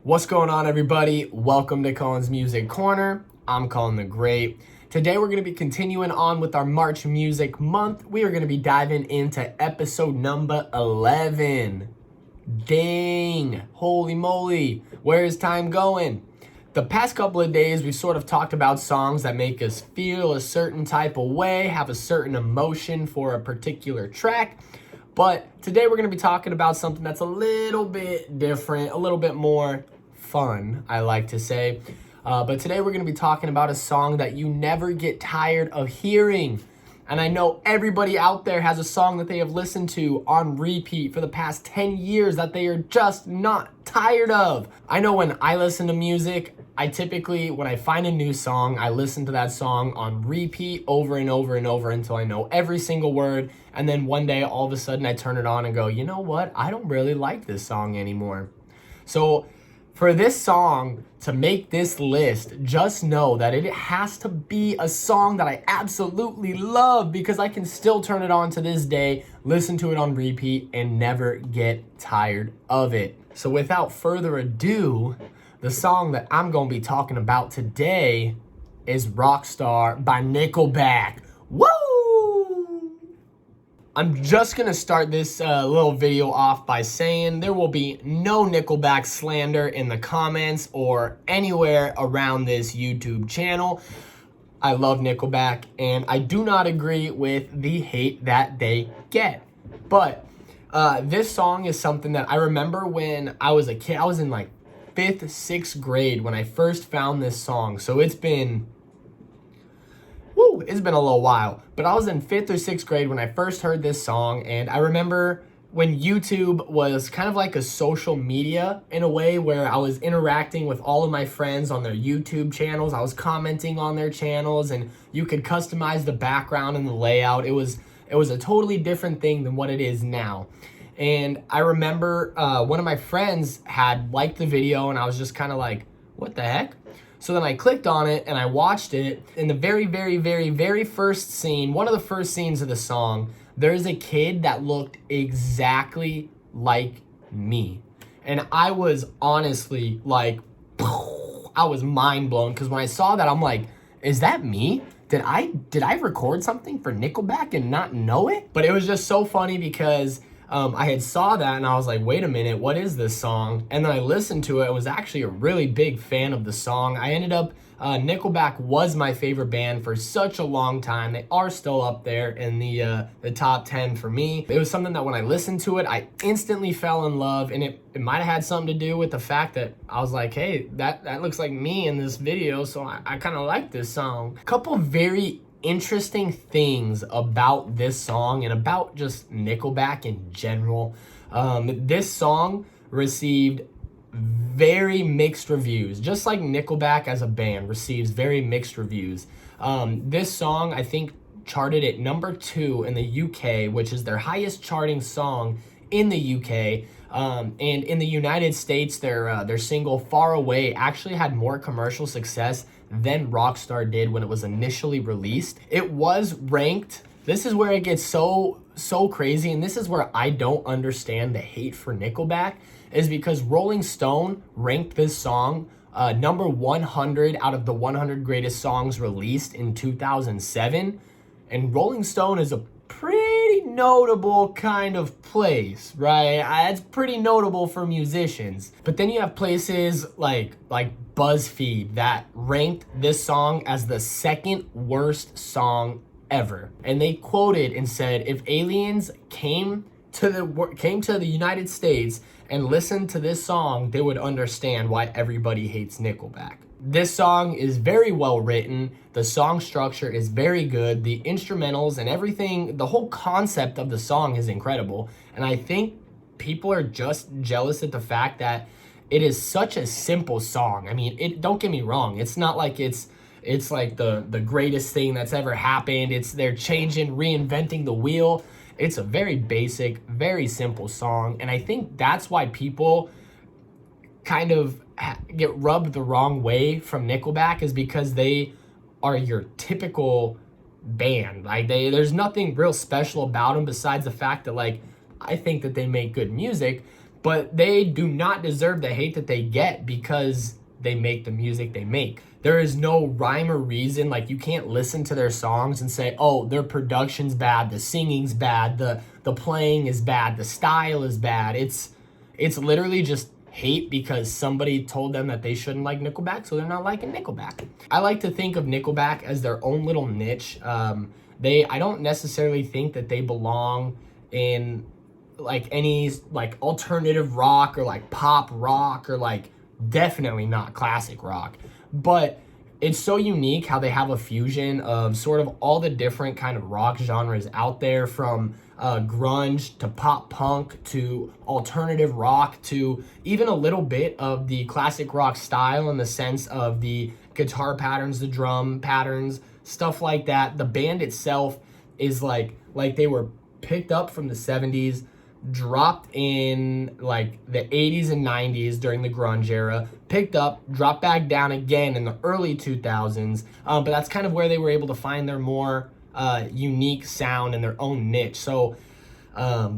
What's going on, everybody? Welcome to Cullen's Music Corner. I'm Cullen the Great. Today we're going to be continuing on with our March Music Month. We are going to be diving into episode number 11. Dang, holy moly, where is time going? The past couple of days we've sort of talked about songs that make us feel a certain type of way, have a certain emotion for a particular track. But today we're going to be talking about something that's a little bit different, a little bit more fun, I like to say. But today we're going to be talking about a song that you never get tired of hearing. And I know everybody out there has a song that they have listened to on repeat for the past 10 years that they are just not tired of. I know when I listen to music, I typically, when I find a new song, I listen to that song on repeat over and over and over until I know every single word. And then one day, all of a sudden, I turn it on and go, you know what? I don't really like this song anymore. So for this song to make this list, just know that it has to be a song that I absolutely love, because I can still turn it on to this day, listen to it on repeat, and never get tired of it. So without further ado, the song that I'm going to be talking about today is Rockstar by Nickelback. Woo! I'm just going to start this little video off by saying there will be no Nickelback slander in the comments or anywhere around this YouTube channel. I love Nickelback, and I do not agree with the hate that they get. But this song is something that I remember when I was a kid. I was in like 5th, 6th grade when I first found this song. So it's been a little while. But I was in 5th or 6th grade when I first heard this song, and I remember when YouTube was kind of like a social media in a way, where I was interacting with all of my friends on their YouTube channels. I was commenting on their channels, and you could customize the background and the layout. It was a totally different thing than what it is now. And I remember one of my friends had liked the video, and I was just kind of like, what the heck? So then I clicked on it and I watched it. In the very first scene, one of the first scenes of the song, there's a kid that looked exactly like me. And I was honestly like, I was mind blown, because when I saw that, I'm like, is that me? Did I record something for Nickelback and not know it? But it was just so funny because I had saw that and I was like, wait a minute, what is this song? And then I listened to it and was actually a really big fan of the song. I ended up, Nickelback was my favorite band for such a long time. They are still up there in the top 10 for me. It was something that when I listened to it, I instantly fell in love, and it might have had something to do with the fact that I was like, hey, that looks like me in this video, so I kind of like this song. A couple very interesting things about this song and about just Nickelback in general. This song received very mixed reviews, just like Nickelback as a band receives very mixed reviews. This song, I think, charted at number 2 in the UK, which is their highest charting song in the UK. And in the United States, their single Far Away actually had more commercial success than Rockstar did when it was initially released. It was ranked. This is where it gets so crazy, and this is where I don't understand the hate for Nickelback, is because Rolling Stone ranked this song number 100 out of the 100 greatest songs released in 2007. And Rolling Stone is a pretty notable kind of place, right? It's pretty notable for musicians. But then you have places like BuzzFeed that ranked this song as the 2nd worst song ever. And they quoted and said, if aliens came to the United States and listened to this song, they would understand why everybody hates Nickelback. This song is very well written. The song structure is very good. The instrumentals and everything, the whole concept of the song is incredible. And I think people are just jealous at the fact that it is such a simple song. I mean, don't get me wrong. It's not like it's like the greatest thing that's ever happened. They're reinventing the wheel. It's a very basic, very simple song. And I think that's why people kind of get rubbed the wrong way from Nickelback, is because they are your typical band. Like there's nothing real special about them besides the fact that, like, I think that they make good music, but they do not deserve the hate that they get because they make the music they make. There is no rhyme or reason. Like, you can't listen to their songs and say, oh, their production's bad, the singing's bad, the playing is bad, the style is bad. It's literally just hate because somebody told them that they shouldn't like Nickelback, so they're not liking Nickelback. I like to think of Nickelback as their own little niche. I don't necessarily think that they belong in like any like alternative rock or like pop rock or like definitely not classic rock. But it's so unique how they have a fusion of sort of all the different kind of rock genres out there, from grunge to pop punk to alternative rock to even a little bit of the classic rock style in the sense of the guitar patterns, the drum patterns, stuff like that. The band itself is like they were picked up from the 70s, dropped in like the 80s and 90s during the grunge era, picked up, dropped back down again in the early 2000s, but that's kind of where they were able to find their more unique sound and their own niche. So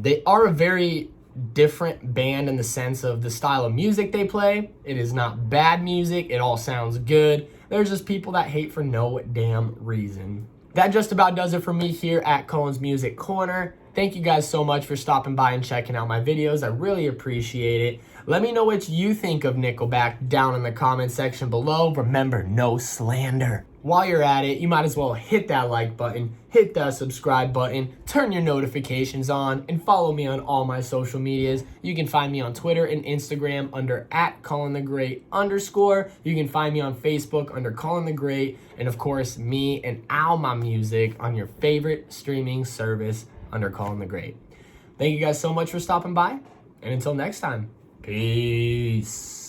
they are a very different band in the sense of the style of music they play. It is not bad music, it all sounds good. There's just people that hate for no damn reason. That just about does it for me here at Cullen's Music Corner. Thank you guys so much for stopping by and checking out my videos. I really appreciate it. Let me know what you think of Nickelback down in the comment section below. Remember, no slander. While you're at it, you might as well hit that like button, hit that subscribe button, turn your notifications on, and follow me on all my social medias. You can find me on Twitter and Instagram under @CullenTheGreat_. You can find me on Facebook under Cullen the Great, and of course, me and all my music on your favorite streaming service under Cullen the Great. Thank you guys so much for stopping by, and until next time, peace.